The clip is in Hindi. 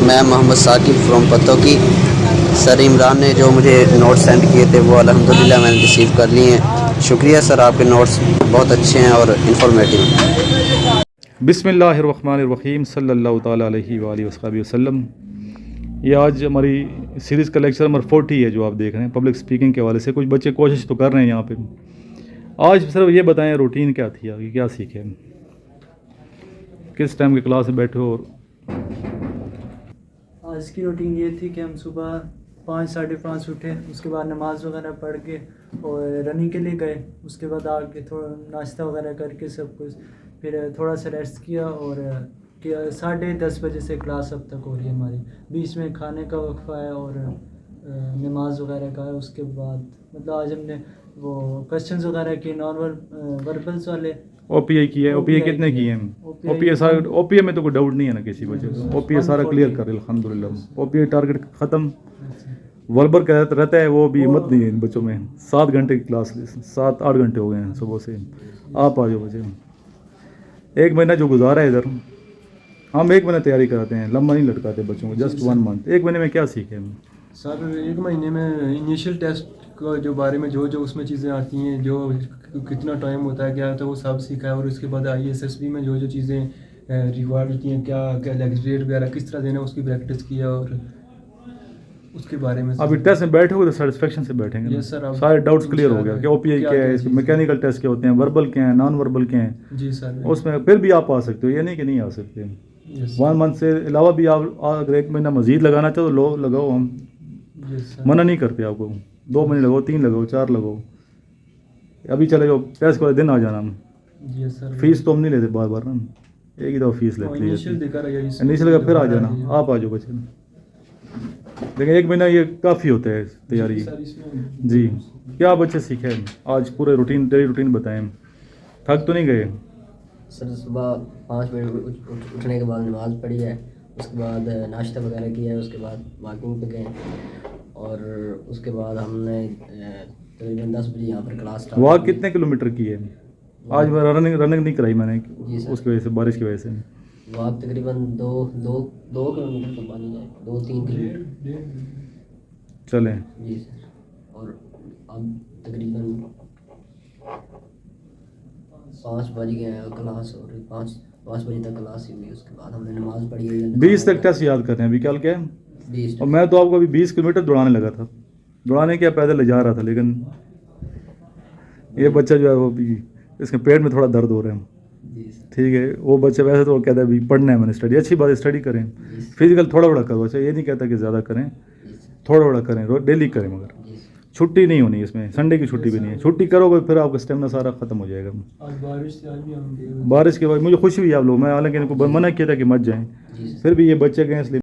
मैं मोहम्मद साकिब फ्रॉम पत्तोकी। सर इमरान ने जो मुझे नोट्स सेंड किए थे वो अल्हम्दुलिल्लाह मैंने रिसीव कर लिए हैं। शुक्रिया सर, आपके नोट्स बहुत अच्छे हैं और इन्फॉर्मेटिव। बिस्मिल्लाहिर्रहमानिर्रहीम सल्लल्लाहु ताला अलैहि वसल्लम। ये आज हमारी सीरीज़ का लेक्चर नंबर 40 है जो आप देख रहे हैं। पब्लिक स्पीकिंग के हवाले से कुछ बच्चे कोशिश तो कर रहे हैं यहाँ पे। आज सिर्फ ये बताएं रूटीन क्या थी, आपकी क्या सीखे, किस टाइम की क्लास में बैठे हो। और आज की रूटीन ये थी कि हम सुबह 5 साढ़े 5 उठे, उसके बाद नमाज़ वगैरह पढ़ के और रनिंग के लिए गए। उसके बाद आके थोड़ा नाश्ता वगैरह करके सब कुछ, फिर थोड़ा सा रेस्ट किया और 10:30 बजे से क्लास अब तक हो रही है हमारी। बीच में खाने का वक्फा है और नमाज वगैरह का है। उसके बाद मतलब आज हमने वो क्वेश्चंस वगैरह किए, नॉर्मल वर्बल्स वाले। ओपीआई की है। ओपीआई कितने किए हैं? ओपीआई सारा, ओपीआई में तो कोई डाउट नहीं है ना किसी बच्चे को। ओपीआई सारा क्लियर कर अल्हम्दुलिल्लाह। ओपीआई टारगेट ख़त्म। वर्बर का रहता है वो भी हिम्मत नहीं है इन बच्चों में। 7 घंटे की क्लास, 7-8 घंटे हो गए हैं सुबह से। आप आ जाओ बच्चे। 1 महीना जो गुजारा है इधर, हम 1 महीना तैयारी कराते हैं, लंबा नहीं लटकाते बच्चों को। Just 1 month. 1 महीने में क्या सीखे हम? सर 1 महीने में इनिशियल टेस्ट को जो बारे में जो उसमें चीज़ें आती हैं, जो कितना टाइम होता है क्या होता है, वो सब सीखा है। और उसके बाद ISSB में जो चीज़ें रिक्वायर्ड होती हैं, क्या लेक्चर वगैरह किस तरह देना, उसकी प्रैक्टिस किया। और उसके बारे में अभी टेस्ट में बैठोगे तो सेटिस्फेक्शन से बैठेंगे। Yes sir. सारे डाउट्स क्लियर हो गया कि ओपीआई क्या है, इसके मैकेनिकल टेस्ट क्या होते हैं, वर्बल क्या है, नॉन वर्बल क्या है। जी सर। उसमें फिर भी आप आ सकते हो, ये नहीं कि नहीं आ सकते। 1 मंथ से अलावा भी आप अगर 1 महीना मजीद लगाना चाहो तो लो लगाओ, हम मना नहीं करते आपको। 2 महीने लगाओ, 3 लगाओ, 4 लगाओ। अभी चले जाओ, टेस्ट वाले दिन आ जाना। जी सर। फीस तो हम नहीं लेते बार बार ना, एक ही दफ़ा फीस लेते हैं। इनिशियल का फिर आ जाना। आप आ जाओ बच्चे। लेकिन 1 महीना ये काफ़ी होता है तैयारी जी। क्या बच्चे सीखे आज? पूरे रूटीन, डेली रूटीन बताएं। थक तो नहीं गए? सर सुबह 5 बजे उठने के बाद नमाज़ पढ़ी है, उसके बाद नाश्ता वगैरह किया है, उसके बाद वॉकिंग पे गए और उसके बाद हमने तकरीबन 10 बजे यहाँ पर क्लास स्टार्ट। वॉक कितने किलोमीटर की है? आज रनिंग नहीं कराई मैंने उसकी वजह से, बारिश की वजह से। वॉक तकरीबन 2 किलोमीटर तो पानी जाए, 2-3 किलोमीटर चलें जी सर। और अब तकरीबन 5 बज गए हैं क्लास, और 5 बजे तक क्लास ही हुई। उसके बाद हमने नमाज़ पढ़ी है। 20 तक टेस्ट याद करते हैं अभी। कल क्या है? 20। और मैं तो आपको अभी 20 किलोमीटर दौड़ाने लगा था। दौड़ाने क्या, पैदल ले जा रहा था। लेकिन ये बच्चा जो है वो भी, इसके पेट में थोड़ा दर्द हो रहा है। ठीक है, वो बच्चे वैसे तो कहता है भी पढ़ना है मैंने, स्टडी अच्छी बात है, स्टडी करें। फिजिकल थोड़ा बड़ा करो। अच्छा, ये नहीं कहता कि ज़्यादा करें, थोड़ा बड़ा करें, डेली करें। मगर छुट्टी नहीं होनी इसमें, संडे की छुट्टी भी नहीं है। छुट्टी करोगे फिर आपका स्टेमिना सारा ख़त्म हो जाएगा। बारिश के बाद मुझे खुशी हुई आप लोग, मैं हालांकि इनको मना किया था कि मत जाएं, फिर भी ये बच्चे गए इसलिए